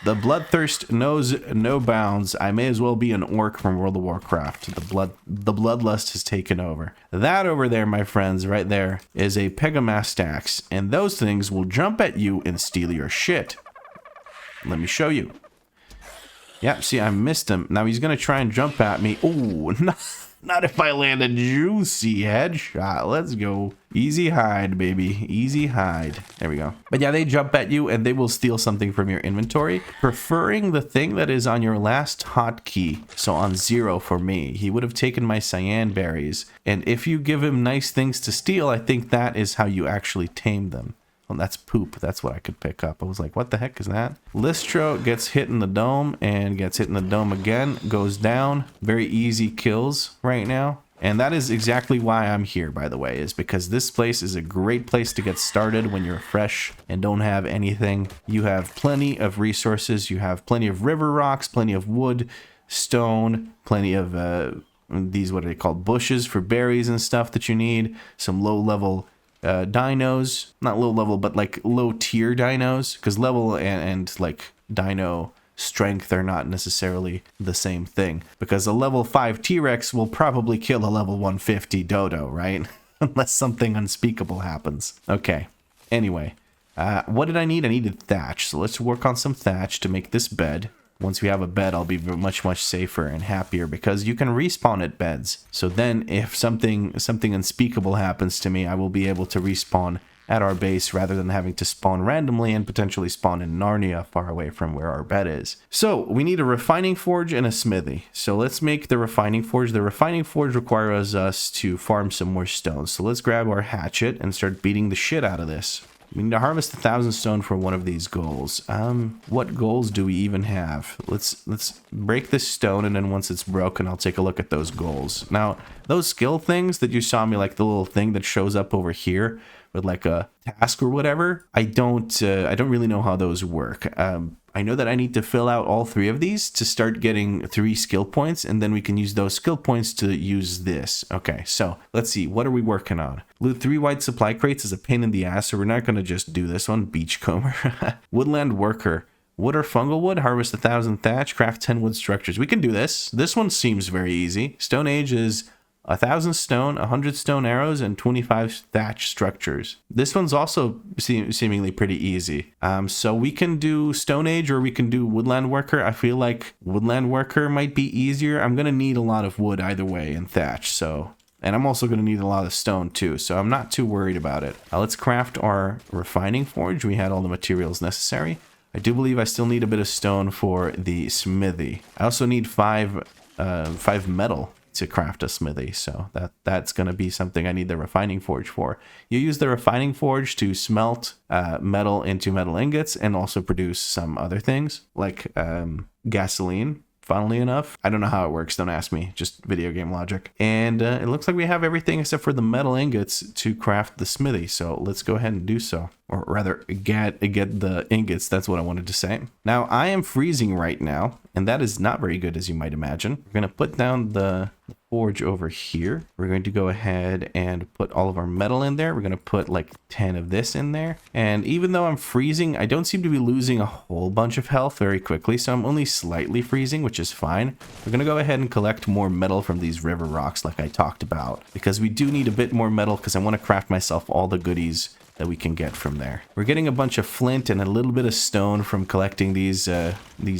The bloodthirst knows no bounds. I may as well be an orc from World of Warcraft. The bloodlust has taken over. That over there, my friends, right there, is a Pegomastax, and those things will jump at you and steal your shit. Let me show you. Yep, see, I missed him. Now he's gonna try and jump at me. Ooh, Not if I land a juicy headshot. Let's go. Easy hide, baby. Easy hide. There we go. But yeah, they jump at you and they will steal something from your inventory, preferring the thing that is on your last hotkey. So on 0 for me, he would have taken my cyan berries. And if you give him nice things to steal, I think that is how you actually tame them. Well, that's poop. That's what I could pick up. I was like, what the heck is that? Listro gets hit in the dome and gets hit in the dome again. Goes down. Very easy kills right now. And that is exactly why I'm here, by the way, is because this place is a great place to get started when you're fresh and don't have anything. You have plenty of resources. You have plenty of river rocks, plenty of wood, stone, plenty of these, what are they called, bushes for berries and stuff that you need. Some low-level dinos, not low level, but like low tier dinos, because level and like dino strength are not necessarily the same thing, because a level 5 T-Rex will probably kill a level 150 dodo, right? Unless something unspeakable happens. Okay, anyway, what did I need? I needed thatch, so let's work on some thatch to make this bed. Once we have a bed, I'll be much safer and happier, because you can respawn at beds. So then if something unspeakable happens to me, I will be able to respawn at our base rather than having to spawn randomly and potentially spawn in Narnia far away from where our bed is. So we need a refining forge and a smithy. So let's make the refining forge. The refining forge requires us to farm some more stones. So let's grab our hatchet and start beating the shit out of this. We need to harvest 1,000 stone for one of these goals. What goals do we even have? Let's break this stone, and then once it's broken, I'll take a look at those goals. Now, those skill things that you saw me, like the little thing that shows up over here with like a task or whatever, I don't really know how those work. I know that I need to fill out all 3 of these to start getting 3 skill points, and then we can use those skill points to use this. Okay, so let's see. What are we working on? Loot 3 white supply crates is a pain in the ass, so we're not going to just do this one. Beachcomber. Woodland worker. Wood or fungal wood. Harvest 1,000 thatch. Craft 10 wood structures. We can do this. This one seems very easy. Stone Age is 1,000 stone, 100 stone arrows, and 25 thatch structures. This one's also seemingly pretty easy. So we can do Stone Age or we can do Woodland Worker. I feel like Woodland Worker might be easier. I'm going to need a lot of wood either way and thatch, so... And I'm also going to need a lot of stone too, so I'm not too worried about it. Let's craft our refining forge. We had all the materials necessary. I do believe I still need a bit of stone for the smithy. I also need 5 metal to craft a smithy, so that's going to be something I need the refining forge for. You use the refining forge to smelt metal into metal ingots and also produce some other things like gasoline. Funnily enough, I don't know how it works, don't ask me, just video game logic. And it looks like we have everything except for the metal ingots to craft the smithy, so let's go ahead and do so. Or rather, get the ingots, that's what I wanted to say. Now, I am freezing right now, and that is not very good, as you might imagine. We're going to put down the forge over here. We're going to go ahead and put all of our metal in there. We're going to put like 10 of this in there. And even though I'm freezing, I don't seem to be losing a whole bunch of health very quickly, so I'm only slightly freezing, which is fine. We're going to go ahead and collect more metal from these river rocks like I talked about, because we do need a bit more metal because I want to craft myself all the goodies that we can get from there. We're getting a bunch of flint and a little bit of stone from collecting these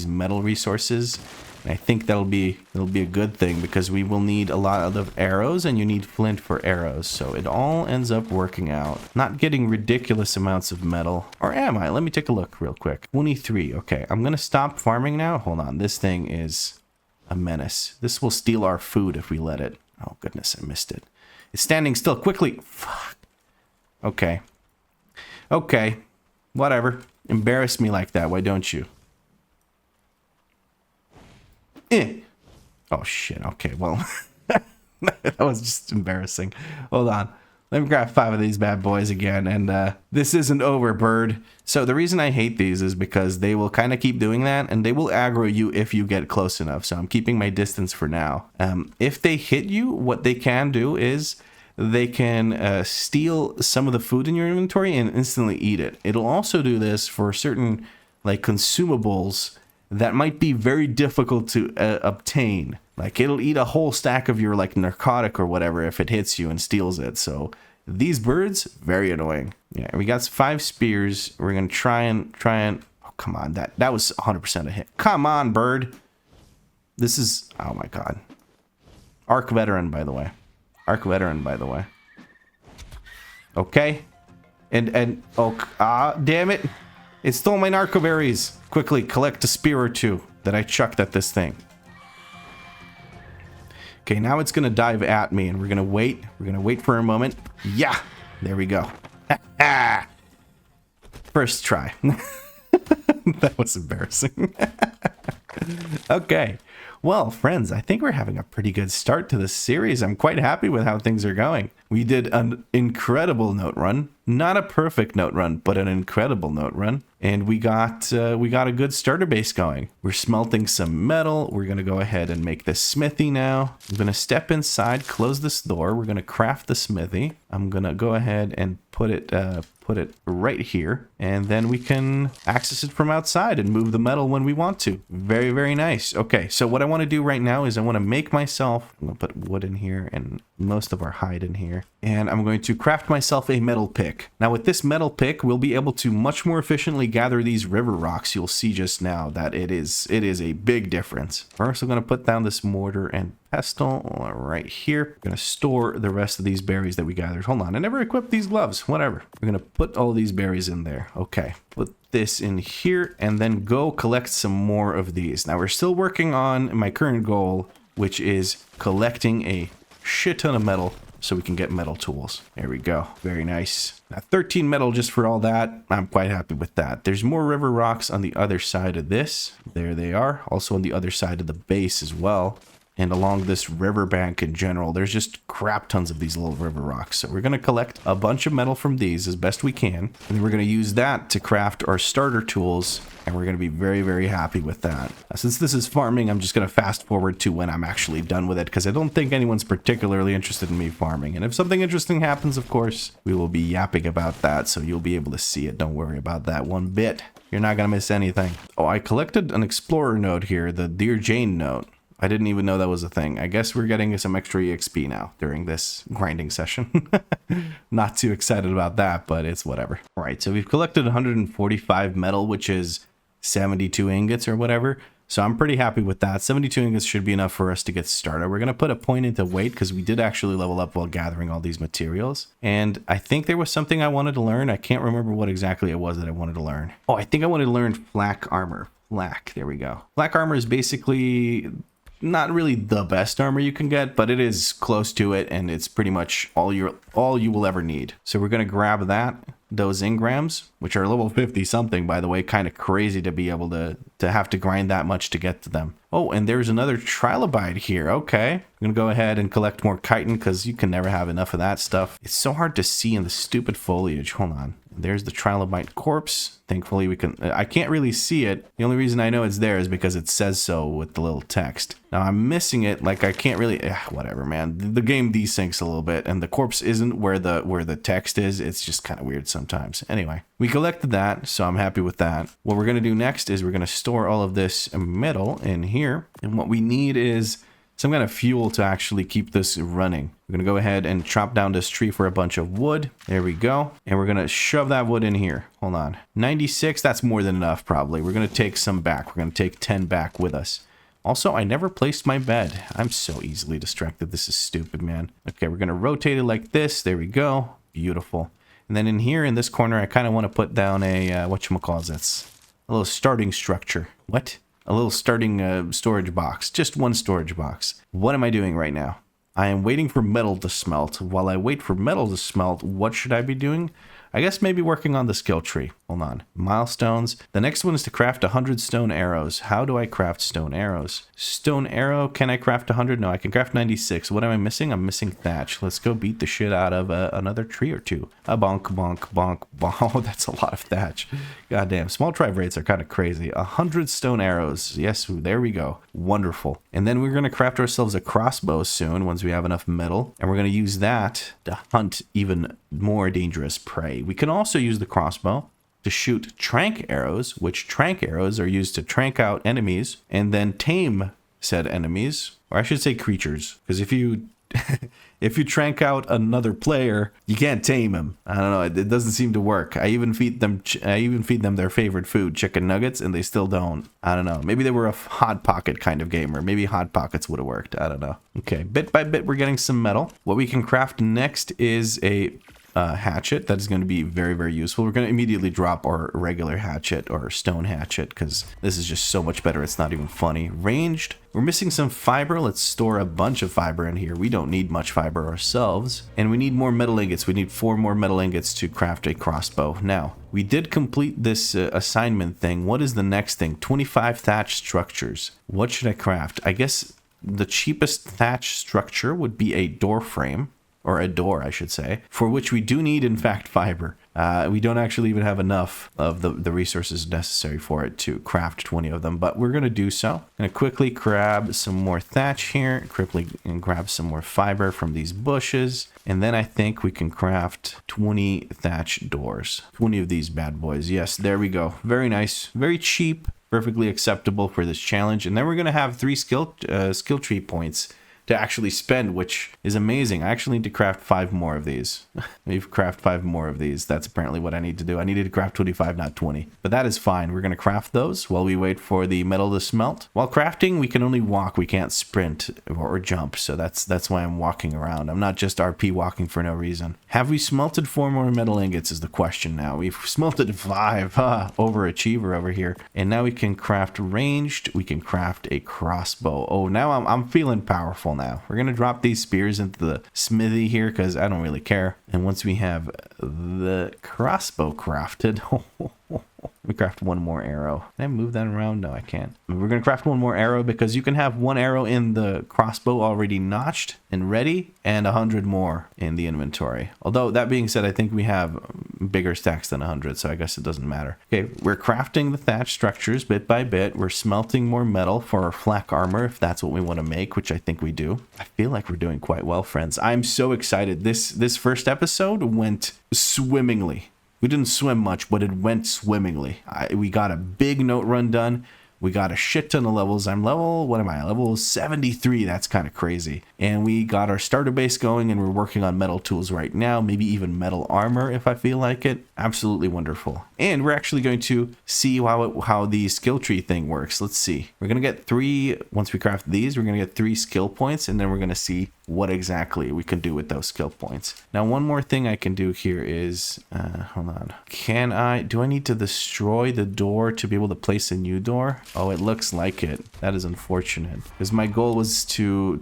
metal resources. And I think it'll be a good thing because we will need a lot of arrows, and you need flint for arrows. So it all ends up working out. Not getting ridiculous amounts of metal. Or am I? Let me take a look real quick. 23. Okay, I'm going to stop farming now. Hold on. This thing is a menace. This will steal our food if we let it. Oh, goodness. I missed it. It's standing still. Quickly. Fuck. Okay. Okay. Whatever. Embarrass me like that. Why don't you? Oh shit, okay, well, that was just embarrassing. Hold on, let me grab 5 of these bad boys again, and this isn't over, bird. So the reason I hate these is because they will kind of keep doing that, and they will aggro you if you get close enough, so I'm keeping my distance for now. If they hit you, what they can do is they can steal some of the food in your inventory and instantly eat it. It'll also do this for certain, like, consumables that might be very difficult to obtain. Like, it'll eat a whole stack of your, like, narcotic or whatever if it hits you and steals it. So these birds, very annoying. Yeah, we got 5 spears. We're gonna try and oh, come on, that was 100% a hit. Come on, bird. This is, oh my god. ARK veteran, by the way. ARK veteran, by the way. Okay. And oh, damn it. It stole my narco berries. Quickly collect a spear or two that I chucked at this thing. Okay, now it's going to dive at me, and we're going to wait. We're going to wait for a moment. Yeah, there we go. First try. That was embarrassing. Okay. Well, friends, I think we're having a pretty good start to this series. I'm quite happy with how things are going. We did an incredible note run. Not a perfect note run, but an incredible note run. And we got a good starter base going. We're smelting some metal. We're going to go ahead and make this smithy now. I'm going to step inside, close this door. We're going to craft the smithy. I'm going to go ahead and put it right here, and then we can access it from outside and move the metal when we want to. Very, very nice. Okay, so what I want to do right now is I want to make myself, I'm going to put wood in here and most of our hide in here, and I'm going to craft myself a metal pick. Now with this metal pick, we'll be able to much more efficiently gather these river rocks. You'll see just now that it is a big difference. First, I'm going to put down this mortar and pestle right here. I'm going to store the rest of these berries that we gathered. Hold on, I never equipped these gloves. Whatever. We're going to put all these berries in there. Okay, put this in here and then go collect some more of these. Now we're still working on my current goal, which is collecting a shit ton of metal so we can get metal tools. There we go. Very nice. Now 13 metal just for all that. I'm quite happy with that. There's more river rocks on the other side of this. There they are. Also on the other side of the base as well. And along this riverbank in general, there's just crap tons of these little river rocks. So we're going to collect a bunch of metal from these as best we can. And then we're going to use that to craft our starter tools. And we're going to be very, very happy with that. Since this is farming, I'm just going to fast forward to when I'm actually done with it, because I don't think anyone's particularly interested in me farming. And if something interesting happens, of course, we will be yapping about that. So you'll be able to see it. Don't worry about that one bit. You're not going to miss anything. Oh, I collected an explorer node here, the Dear Jane node. I didn't even know that was a thing. I guess we're getting some extra EXP now during this grinding session. Not too excited about that, but it's whatever. All right, so we've collected 145 metal, which is 72 ingots or whatever. So I'm pretty happy with that. 72 ingots should be enough for us to get started. We're going to put a point into weight because we did actually level up while gathering all these materials. And I think there was something I wanted to learn. I can't remember what exactly it was that I wanted to learn. Oh, I think I wanted to learn flak armor. Flak, there we go. Flak armor is basically not really the best armor you can get, but it is close to it, and it's pretty much all you will ever need. So we're going to grab those engrams, which are level 50 something, by the way. Kind of crazy to be able to have to grind that much to get to them. Oh, and there's another trilobite here. Okay, I'm gonna go ahead and collect more chitin because you can never have enough of that stuff. It's so hard to see in the stupid foliage. Hold on. There's the trilobite corpse. Thankfully we can, I can't really see it. The only reason I know it's there is because it says so with the little text. Now I'm missing it, like I can't really, whatever, man. The game desyncs a little bit and the corpse isn't where the text is. It's just kind of weird sometimes. Anyway, we collected that, so I'm happy with that. What we're gonna do next is we're gonna store all of this metal in here. And what we need is some kind of fuel to actually keep this running. We're gonna go ahead and chop down this tree for a bunch of wood. There we go. And we're gonna shove that wood in here. Hold on. 96, that's more than enough probably. We're gonna take some back. We're gonna take 10 back with us. Also, I never placed my bed. I'm so easily distracted. This is stupid, man. Okay, we're gonna rotate it like this. There we go. Beautiful. And then in here, in this corner, I kind of want to put down a, whatchamacallit, a little starting structure. What? A little starting storage box. Just one storage box. What am I doing right now? I am waiting for metal to smelt. While I wait for metal to smelt, what should I be doing? I guess maybe working on the skill tree. Hold on. Milestones. The next one is to craft 100 stone arrows. How do I craft stone arrows? Stone arrow. Can I craft 100? No, I can craft 96. What am I missing? I'm missing thatch. Let's go beat the shit out of another tree or two. A bonk, bonk, bonk, bonk. Oh, that's a lot of thatch. Goddamn. Small tribe rates are kind of crazy. 100 stone arrows. Yes, there we go. Wonderful. And then we're going to craft ourselves a crossbow soon once we have enough metal. And we're going to use that to hunt even more dangerous prey. We can also use the crossbow to shoot trank arrows, which trank arrows are used to trank out enemies and then tame said enemies, or I should say creatures, because if you if you trank out another player, you can't tame him. I don't know. It doesn't seem to work. I even feed them their favorite food, chicken nuggets, and they still don't. I don't know. Maybe they were a Hot Pocket kind of gamer. Maybe Hot Pockets would have worked. I don't know. Okay, bit by bit, we're getting some metal. What we can craft next is a hatchet. That is going to be very, very useful. We're going to immediately drop our regular hatchet or stone hatchet because this is just so much better. It's not even funny. Ranged. We're missing some fiber. Let's store a bunch of fiber in here. We don't need much fiber ourselves. And we need more metal ingots. We need 4 more metal ingots to craft a crossbow. Now, we did complete this assignment thing. What is the next thing? 25 thatch structures. What should I craft? I guess the cheapest thatch structure would be a door frame. Or a door, I should say, for which we do need, in fact, fiber. We don't actually even have enough of the resources necessary for it to craft 20 of them, but we're going to do so. I'm going to quickly grab some more thatch here, quickly and grab some more fiber from these bushes, and then I think we can craft 20 thatch doors. 20 of these bad boys. Yes, there we go. Very nice, very cheap, perfectly acceptable for this challenge. And then we're going to have 3 skill tree points to actually spend, which is amazing. I actually need to craft 5 more of these. Maybe craft 5 more of these. That's apparently what I need to do. I needed to craft 25, not 20. But that is fine. We're going to craft those while we wait for the metal to smelt. While crafting, we can only walk. We can't sprint or jump. So that's why I'm walking around. I'm not just RP walking for no reason. Have we smelted 4 more metal ingots is the question now. We've smelted 5. Overachiever over here. And now we can craft ranged. We can craft a crossbow. Oh, now I'm feeling powerful now. We're gonna drop these spears into the smithy here because I don't really care. And once we have the crossbow crafted, we craft 1 more arrow. Can I move that around? No, I can't. We're gonna craft 1 more arrow because you can have 1 arrow in the crossbow already notched and ready, and 100 more in the inventory. Although that being said, I think we have bigger stacks than 100, so I guess it doesn't matter. Okay, we're crafting the thatch structures bit by bit. We're smelting more metal for our flak armor if that's what we want to make, which I think we do. I feel like we're doing quite well, friends. I'm so excited. This first episode went swimmingly. We didn't swim much, but it went swimmingly. We got a big note run done. We got a shit ton of levels. I'm level, what am I? Level 73. That's kind of crazy. And we got our starter base going, and we're working on metal tools right now. Maybe even metal armor if I feel like it. Absolutely wonderful. And we're actually going to see how the skill tree thing works. Let's see. We're going to get 3, once we craft these, we're going to get 3 skill points, and then we're going to see what exactly we can do with those skill points. Now, one more thing I can do here is, hold on. Do I need to destroy the door to be able to place a new door? Oh, it looks like it. That is unfortunate. Because my goal was to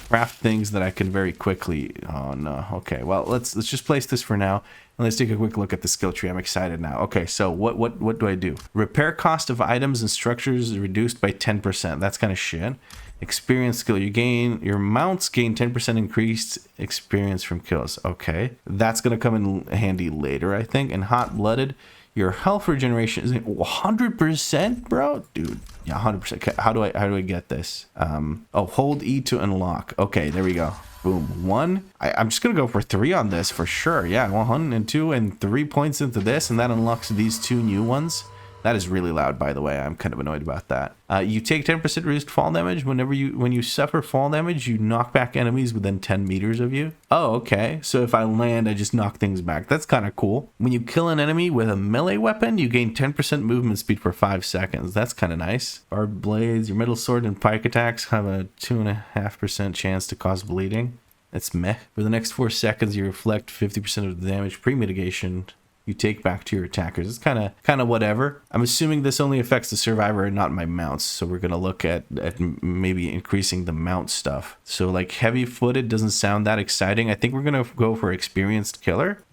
craft things that I can very quickly. Oh no. Okay, well, let's just place this for now. And let's take a quick look at the skill tree. I'm excited now. Okay, so what do I do? Repair cost of items and structures is reduced by 10%. That's kind of shit. Experience skill. Your mounts gain 10% increased experience from kills. Okay, that's gonna come in handy later, I think. And hot-blooded, your health regeneration is 100%, bro, dude. Yeah, 100%. How do I get this? Oh, hold E to unlock. Okay, there we go. Boom. 1. I'm just gonna go for 3 on this for sure. Yeah, 1 and 2 and 3 points into this, and that unlocks these 2 new ones. That is really loud, by the way. I'm kind of annoyed about that. You take 10% reduced fall damage. When you suffer fall damage, you knock back enemies within 10 meters of you. Oh, okay. So if I land, I just knock things back. That's kind of cool. When you kill an enemy with a melee weapon, you gain 10% movement speed for 5 seconds. That's kind of nice. Barbed blades, your middle sword and pike attacks have a 2.5% chance to cause bleeding. That's meh. For the next 4 seconds, you reflect 50% of the damage pre-mitigation you take back to your attackers. It's kind of whatever. I'm assuming this only affects the survivor and not my mounts, so we're gonna look at maybe increasing the mount stuff. So like heavy footed doesn't sound that exciting. I think we're gonna go for experienced killer.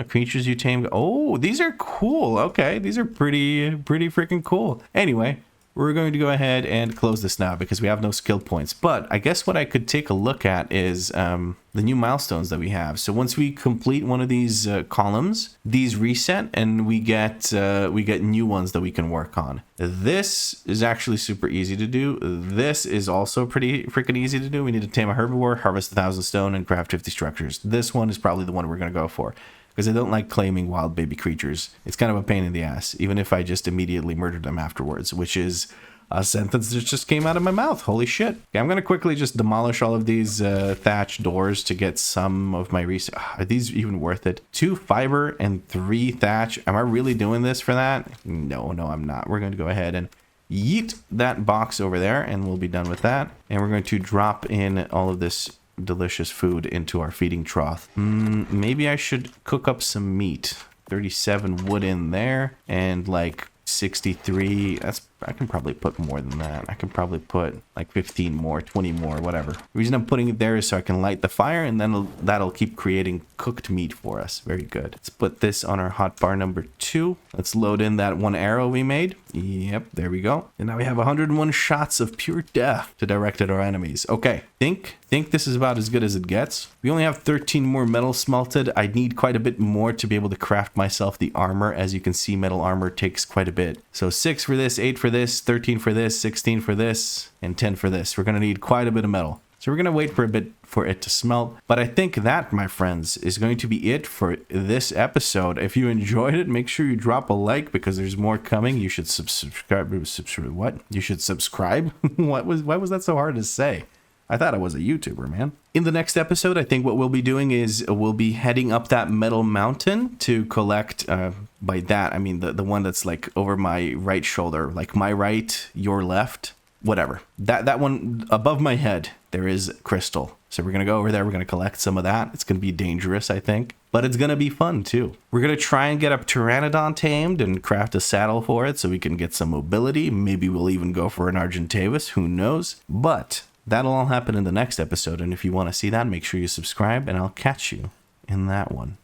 Creatures you tame. Oh, these are cool. Okay, these are pretty freaking cool. Anyway, we're going to go ahead and close this now because we have no skill points. But I guess what I could take a look at is the new milestones that we have. So once we complete one of these columns, these reset and we get new ones that we can work on. This is actually super easy to do. This is also pretty freaking easy to do. We need to tame a herbivore, harvest 1,000 stone, and craft 50 structures. This one is probably the one we're going to go for, because I don't like claiming wild baby creatures. It's kind of a pain in the ass, even if I just immediately murder them afterwards, which is A sentence that just came out of my mouth. Holy shit. Okay, I'm going to quickly just demolish all of these thatch doors to get some of my research. Are these even worth it? 2 fiber and 3 thatch. Am I really doing this for that? No, I'm not. We're going to go ahead and yeet that box over there, and we'll be done with that. And we're going to drop in all of this delicious food into our feeding trough. Maybe I should cook up some meat. 37 wood in there, and like 63. I can probably put more than that. I can probably put like 15 more, 20 more, whatever. The reason I'm putting it there is so I can light the fire, and then that'll keep creating cooked meat for us. Very good. Let's put this on our hotbar number 2. Let's load in that 1 arrow we made. Yep, there we go. And now we have 101 shots of pure death to direct at our enemies. Okay, think this is about as good as it gets. We only have 13 more metal smelted. I need quite a bit more to be able to craft myself the armor. As you can see, metal armor takes quite a bit. So 6 for this, 8 for this, 13 for this, 16 for this, and 10 for this. We're going to need quite a bit of metal. So we're going to wait for a bit for it to smelt. But I think that, my friends, is going to be it for this episode. If you enjoyed it, make sure you drop a like, because there's more coming. You should subscribe. What? You should subscribe? Why was that so hard to say? I thought I was a YouTuber, man. In the next episode, I think what we'll be doing is we'll be heading up that metal mountain to collect, by that, I mean the one that's like over my right shoulder, like my right, your left, whatever. That one above my head, there is crystal. So we're going to go over there. We're going to collect some of that. It's going to be dangerous, I think, but it's going to be fun too. We're going to try and get a pteranodon tamed and craft a saddle for it so we can get some mobility. Maybe we'll even go for an Argentavis. Who knows? But that'll all happen in the next episode, and if you want to see that, make sure you subscribe, and I'll catch you in that one.